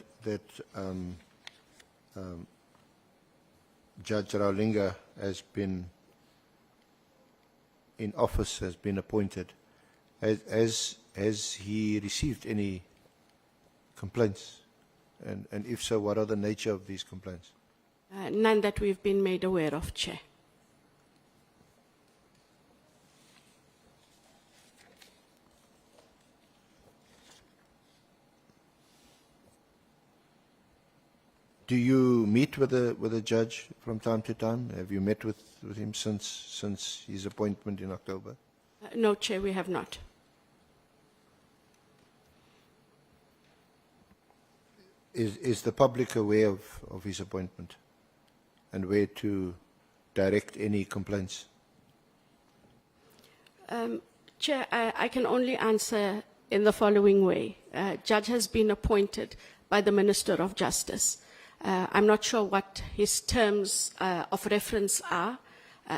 Judge Raulinga has been in office, has been appointed, has he received any complaints? And if so, what are the nature of these complaints? None that we've been made aware of, Chair. Do you meet with the judge from time to time? Have you met with him since his appointment in October? No, Chair, we have not. Is the public aware of his appointment and where to direct any complaints? Chair, I can only answer in the following way. Judge has been appointed by the Minister of Justice. I'm not sure what his terms of reference are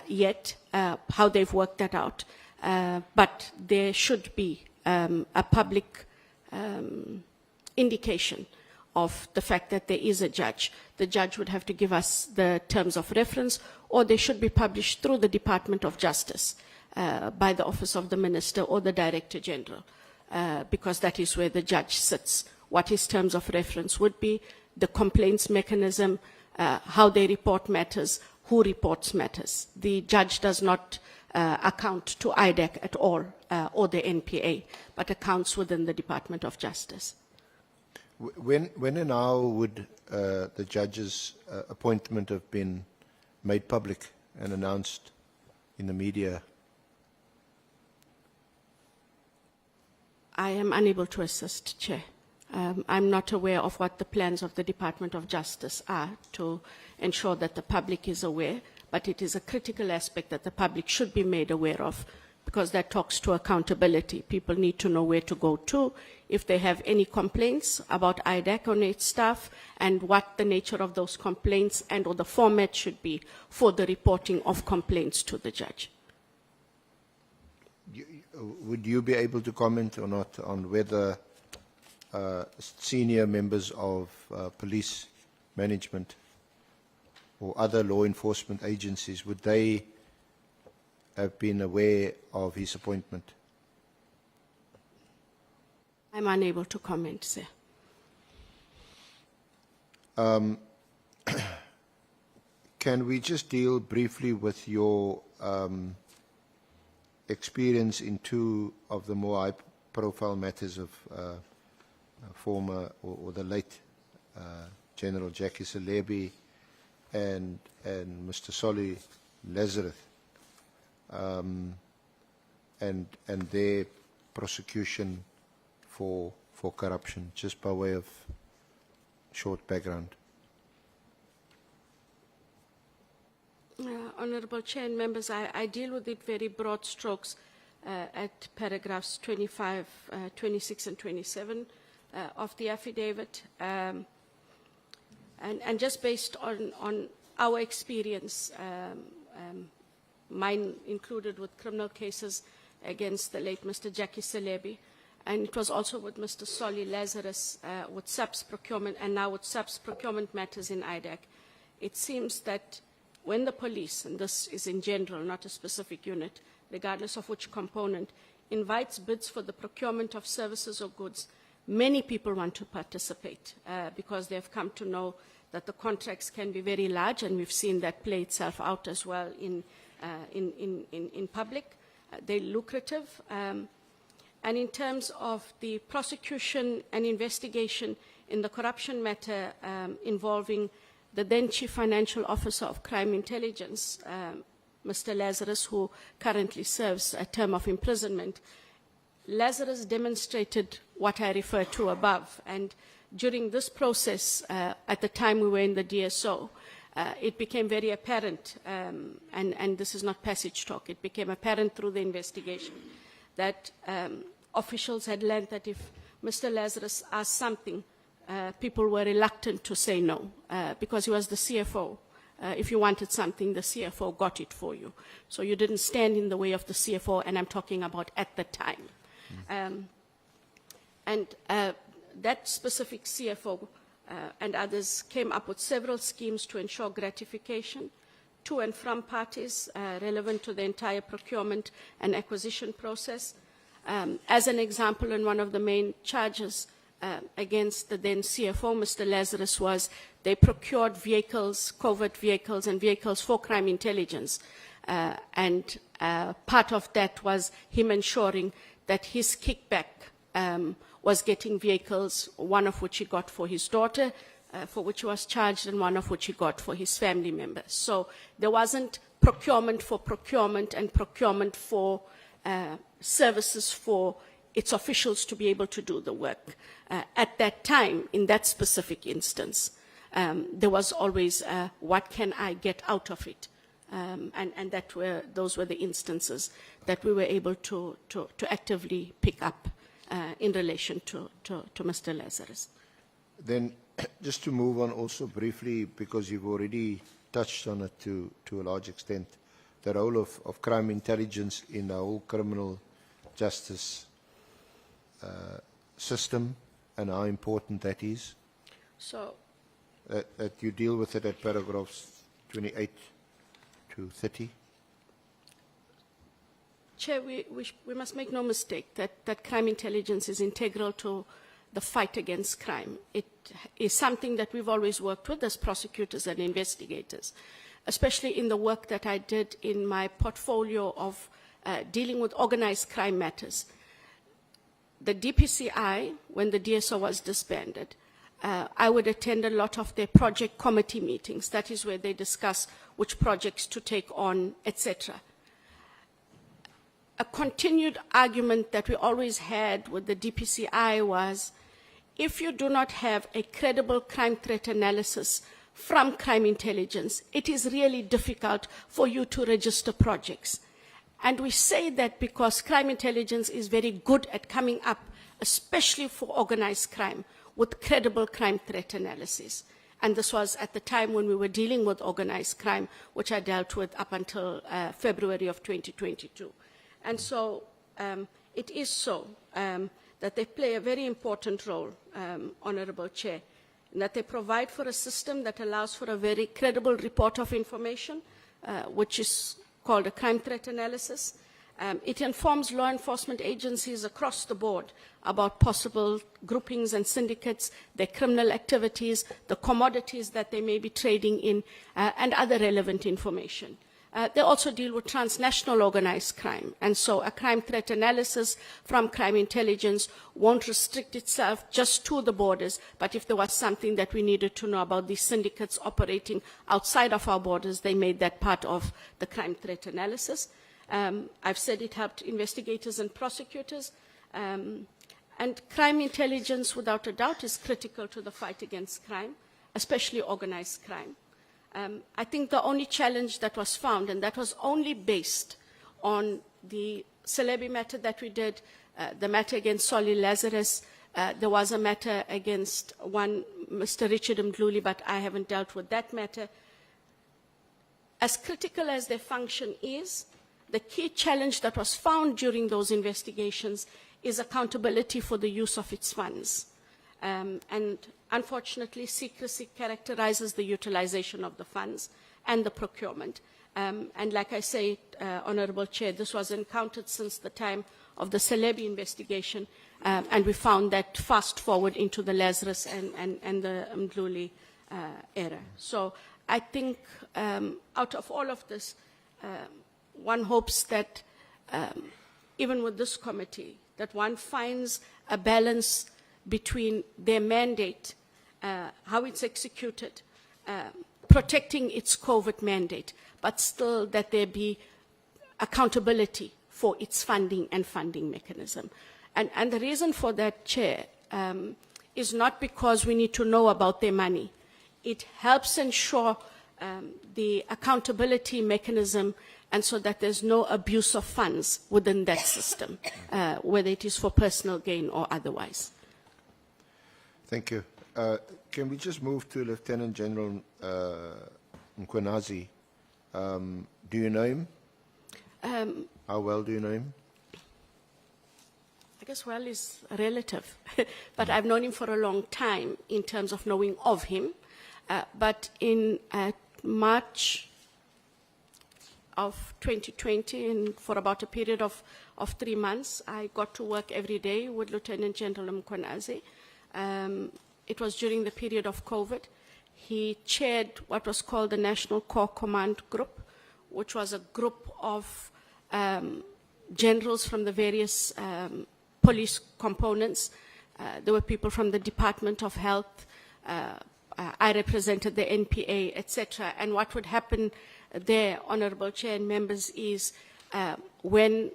yet, how they've worked that out, but there should be a public indication of the fact that there is a judge. The judge would have to give us the terms of reference, or they should be published through the Department of Justice by the Office of the Minister or the Director General. because that is where the judge sits, what his terms of reference would be, the complaints mechanism, how they report matters, who reports matters. The judge does not account to IDAC at all, or the NPA, but accounts within the Department of Justice. When and how would the judge's appointment have been made public and announced in the media? I am unable to assist, Chair. I'm not aware of what the plans of the Department of Justice are to ensure that the public is aware, but it is a critical aspect that the public should be made aware of, because that talks to accountability. People need to know where to go to if they have any complaints about IDAC on its staff, and what the nature of those complaints and or the format should be for the reporting of complaints to the judge. Would you be able to comment or not on whether senior members of police management or other law enforcement agencies, would they have been aware of his appointment? I'm unable to comment, sir. Can we just deal briefly with your experience in two of the more high-profile matters of former or the late General Jackie Selebi and Mr. Solly Lazarus, and their prosecution for corruption, just by way of short background? Honourable Chair and members, I deal with it very broad strokes at paragraphs 25, 26 and 27 of the affidavit. And just based on our experience, mine included with criminal cases against the late Mr. Jackie Selebi, and it was also with Mr. Solly Lazarus with Saps procurement, and now with Saps procurement matters in IDAC. It seems that when the police, and this is in general, not a specific unit, regardless of which component, invites bids for the procurement of services or goods, many people want to participate because they've come to know that the contracts can be very large, and we've seen that play itself out as well in public. They're lucrative. And in terms of the prosecution and investigation in the corruption matter involving the then Chief Financial Officer of Crime Intelligence, Mr. Lazarus, who currently serves a term of imprisonment, Lazarus demonstrated what I referred to above. And during this process, at the time we were in the DSO, it became very apparent, and this is not passage talk, it became apparent through the investigation that officials had learned that if Mr. Lazarus asked something, people were reluctant to say no, because he was the CFO. If you wanted something, the CFO got it for you. So you didn't stand in the way of the CFO, and I'm talking about at the time. That specific CFO and others came up with several schemes to ensure gratification to and from parties relevant to the entire procurement and acquisition process. As an example, in one of the main charges against the then CFO, Mr. Lazarus, was they procured vehicles, covert vehicles, and vehicles for crime intelligence. And part of that was him ensuring that his kickback was getting vehicles, one of which he got for his daughter, for which he was charged, and one of which he got for his family members. So there wasn't procurement for procurement and procurement for services for its officials to be able to do the work. At that time, in that specific instance, there was always, what can I get out of it? And those were the instances that we were able to actively pick up in relation to Mr. Lazarus. Then, just to move on also briefly, because you've already touched on it to a large extent, the role of crime intelligence in the whole criminal justice system, and how important that is. So, that you deal with it at paragraphs 28 to 30. Chair, we must make no mistake that crime intelligence is integral to the fight against crime. It is something that we've always worked with as prosecutors and investigators, especially in the work that I did in my portfolio of dealing with organized crime matters. The DPCI, when the DSO was disbanded, I would attend a lot of their project committee meetings. That is where they discuss which projects to take on, etc. A continued argument that we always had with the DPCI was, if you do not have a credible crime threat analysis from crime intelligence, it is really difficult for you to register projects. And we say that because crime intelligence is very good at coming up, especially for organized crime, with credible crime threat analysis. And this was at the time when we were dealing with organized crime, which I dealt with up until February of 2022. And so it is so that they play a very important role, Honorable Chair, in that they provide for a system that allows for a very credible report of information, which is called a crime threat analysis. It informs law enforcement agencies across the board about possible groupings and syndicates, their criminal activities, the commodities that they may be trading in, and other relevant information. They also deal with transnational organized crime, and so a crime threat analysis from crime intelligence won't restrict itself just to the borders, but if there was something that we needed to know about these syndicates operating outside of our borders, they made that part of the crime threat analysis. I've said it helped investigators and prosecutors, and crime intelligence, without a doubt, is critical to the fight against crime, especially organized crime. I think the only challenge that was found, and that was only based on the Celebi matter that we did, the matter against Solly Lazarus, there was a matter against one Mr. Richard Mdluli, but I haven't dealt with that matter. As critical as their function is, the key challenge that was found during those investigations is accountability for the use of its funds. And unfortunately, secrecy characterizes the utilization of the funds and the procurement. And like I say, Honorable Chair, this was encountered since the time of the Celebi investigation, and we found that fast forward into the Lazarus and the Mdluli era. So I think out of all of this, one hopes that even with this committee, that one finds a balance between their mandate, how it's executed, protecting its COVID mandate, but still that there be accountability for its funding and funding mechanism. And the reason for that, Chair, is not because we need to know about their money. It helps ensure the accountability mechanism, and so that there's no abuse of funds within that system, whether it is for personal gain or otherwise. Thank you. Can we just move to Lieutenant General Mkhwanazi? Do you know him? How well do you know him? I guess well is relative, but I've known him for a long time in terms of knowing of him. But in March of 2020, and for about a period of 3 months, I got to work every day with Lieutenant General Mkhwanazi. It was during the period of COVID. He chaired what was called the National Core Command Group, which was a group of generals from the various police components. There were people from the Department of Health. I represented the NPA, etc. And what would happen there, Honorable Chair and members, is when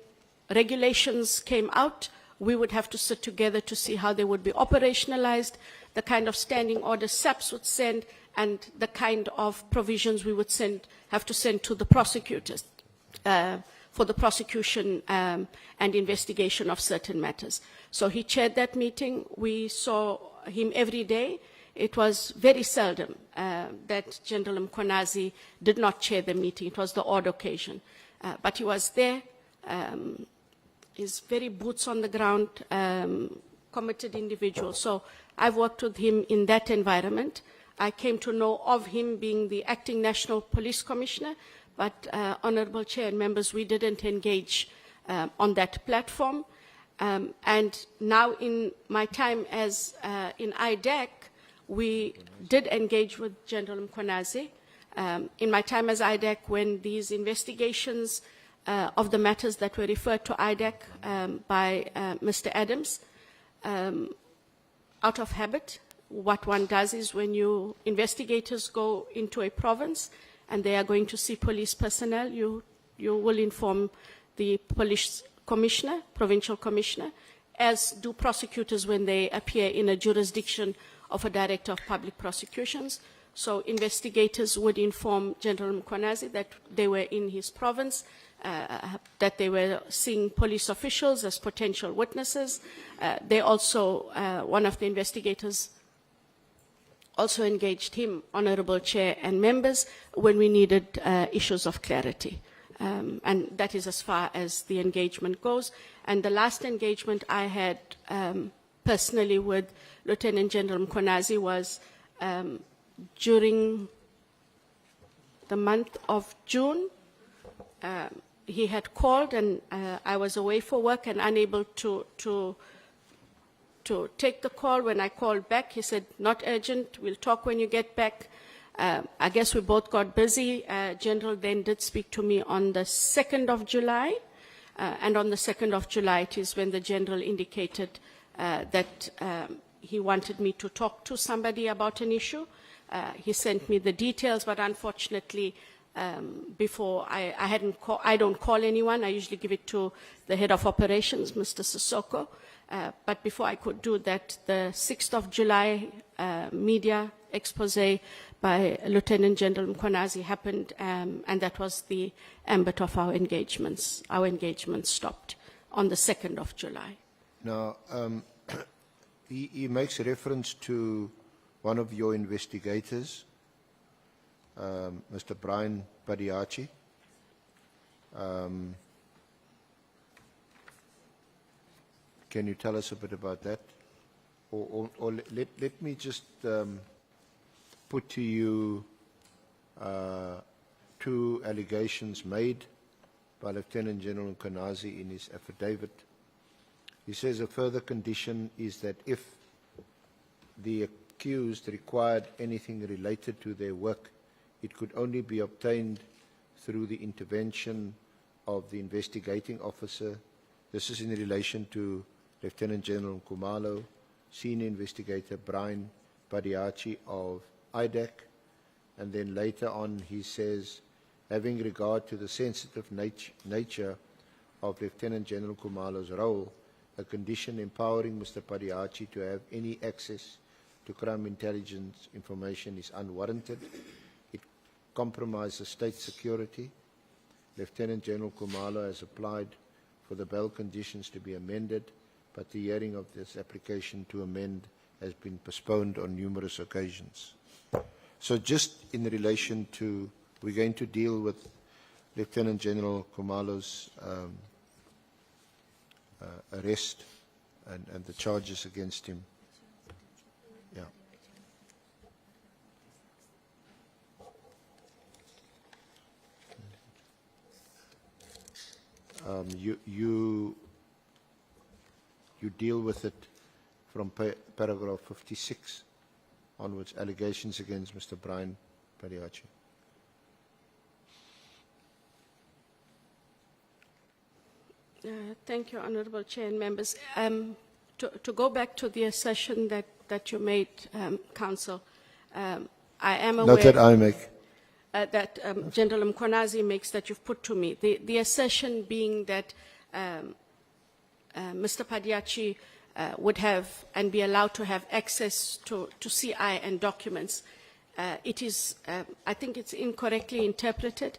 regulations came out, we would have to sit together to see how they would be operationalized, the kind of standing orders Saps would send, and the kind of provisions we would have to send to the prosecutors for the prosecution and investigation of certain matters. So he chaired that meeting. We saw him every day. It was very seldom that General Mkhwanazi did not chair the meeting. It was the odd occasion. But he was there. He's very boots on the ground, committed individual. So I've worked with him in that environment. I came to know of him being the acting National Police Commissioner, but Honorable Chair and members, we didn't engage on that platform. And now in my time as in IDEC, we did engage with General Mkhwanazi. In my time as IDEC, when these investigations of the matters that were referred to IDEC by Mr. Adams, out of habit, what one does is when investigators go into a province and they are going to see police personnel, you will inform the police commissioner, provincial commissioner, as do prosecutors when they appear in a jurisdiction of a director of public prosecutions. So investigators would inform General Mkhwanazi that they were in his province, that they were seeing police officials as potential witnesses. They also, one of the investigators also engaged him, Honorable Chair and members, when we needed issues of clarity. And that is as far as the engagement goes. And the last engagement I had personally with Lieutenant General Mkhwanazi was during the month of June. He had called and I was away for work and unable to take the call. When I called back, he said, not urgent, we'll talk when you get back. I guess we both got busy. General then did speak to me on the 2nd of July. And on the 2nd of July, it is when the General indicated that he wanted me to talk to somebody about an issue. He sent me the details, but unfortunately, before I don't call anyone. I usually give it to the head of operations, Mr. Sissoko. But before I could do that, the 6th of July media expose by Lieutenant General Mkhwanazi happened, and that was the ambit of our engagements. Our engagements stopped on the 2nd of July. Now, he makes reference to one of your investigators, Mr. Brian Padiachi. Can you tell us a bit about that? Or let me just put to you two allegations made by Lieutenant General Mkhwanazi in his affidavit. He says a further condition is that if the accused required anything related to their work, it could only be obtained through the intervention of the investigating officer. This is in relation to Lieutenant General Kumalo, Senior Investigator Brian Padiachi of IDEC, and then later on he says, having regard to the sensitive nature of Lieutenant General Kumalo's role, a condition empowering Mr. Padiachi to have any access to crime intelligence information is unwarranted. It compromises state security. Lieutenant General Kumalo has applied for the bail conditions to be amended, but the hearing of this application to amend has been postponed on numerous occasions. So just in relation to, we're going to deal with Lieutenant General Kumalo's arrest and the charges against him. Yeah. You deal with it from paragraph 56 onwards, allegations against Mr. Brian Padiachi. Thank you, Honorable Chair and members. To go back to the assertion that you made, Council, I am aware... Not that I make. That General Mkhwanazi makes that you've put to me. The assertion being that Mr. Padiachi would have and be allowed to have access to CI and documents, it is, I think it's incorrectly interpreted.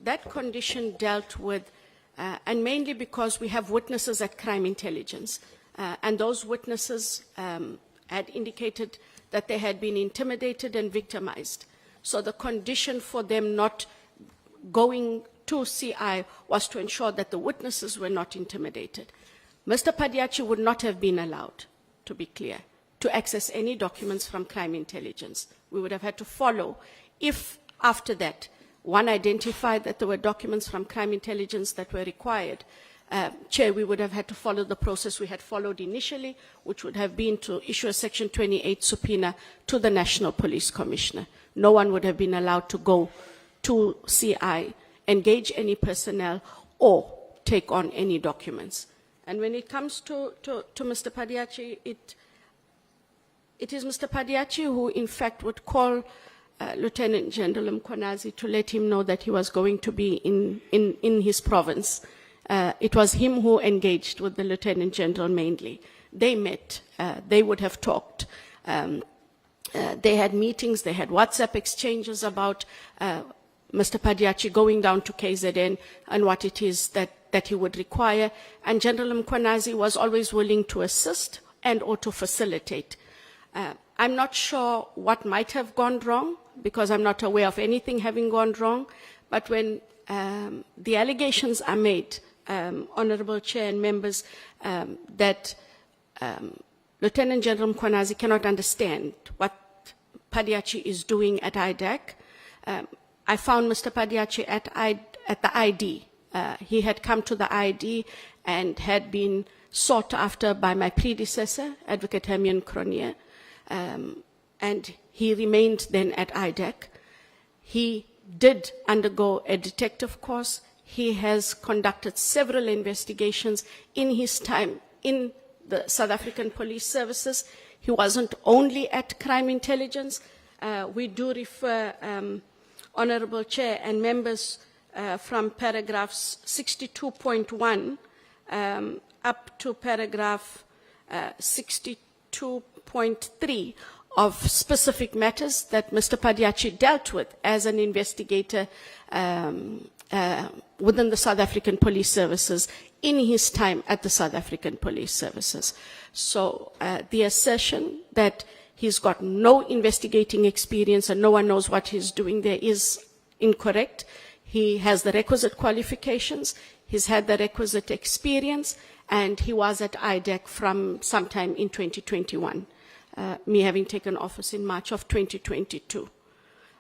That condition dealt with, and mainly because we have witnesses at crime intelligence, and those witnesses had indicated that they had been intimidated and victimized. So the condition for them not going to CI was to ensure that the witnesses were not intimidated. Mr. Padiachi would not have been allowed, to be clear, to access any documents from crime intelligence. We would have had to follow if, after that, one identified that there were documents from crime intelligence that were required. Chair, we would have had to follow the process we had followed initially, which would have been to issue a Section 28 subpoena to the National Police Commissioner. No one would have been allowed to go to CI, engage any personnel, or take on any documents. And when it comes to Mr. Padiachi, it is Mr. Padiachi who, in fact, would call Lieutenant General Mkhwanazi to let him know that he was going to be in his province. It was him who engaged with the Lieutenant General mainly. They met, they would have talked. They had meetings, they had WhatsApp exchanges about Mr. Padiachi going down to KZN and what it is that he would require. And General Mkhwanazi was always willing to assist and or to facilitate. I'm not sure what might have gone wrong, because I'm not aware of anything having gone wrong. But when the allegations are made, Honorable Chair and members, that Lieutenant General Mkhwanazi cannot understand what Padiachi is doing at IDAC. I found Mr. Padiachi at the ID. He had come to the ID and had been sought after by my predecessor, Advocate Hermione Cronje, and he remained then at IDAC. He did undergo a detective course. He has conducted several investigations in his time in the South African Police Services. He wasn't only at crime intelligence. We do refer, Honorable Chair and members, from paragraphs 62.1 up to paragraph 62.3 of specific matters that Mr. Padiachi dealt with as an investigator within the South African Police Services in his time at the South African Police Services. So the assertion that he's got no investigating experience and no one knows what he's doing there is incorrect. He has the requisite qualifications, he's had the requisite experience, and he was at IDAC from sometime in 2021, me having taken office in March of 2022,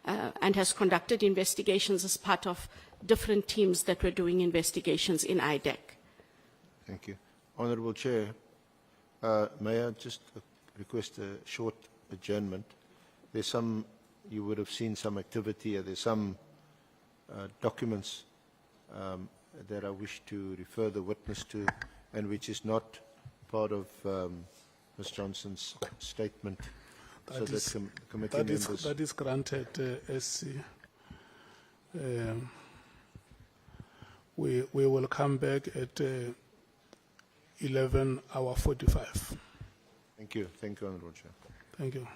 and has conducted investigations as part of different teams that were doing investigations in IDAC. Thank you. Honourable Chair, may I just request a short adjournment? There's some, you would have seen some activity, there's some documents that I wish to refer the witness to, and which is not part of Ms. Johnson's statement. Committee members. That is granted, SC. We will come back at 11:45. Thank you. Thank you, Honourable Chair. Thank you.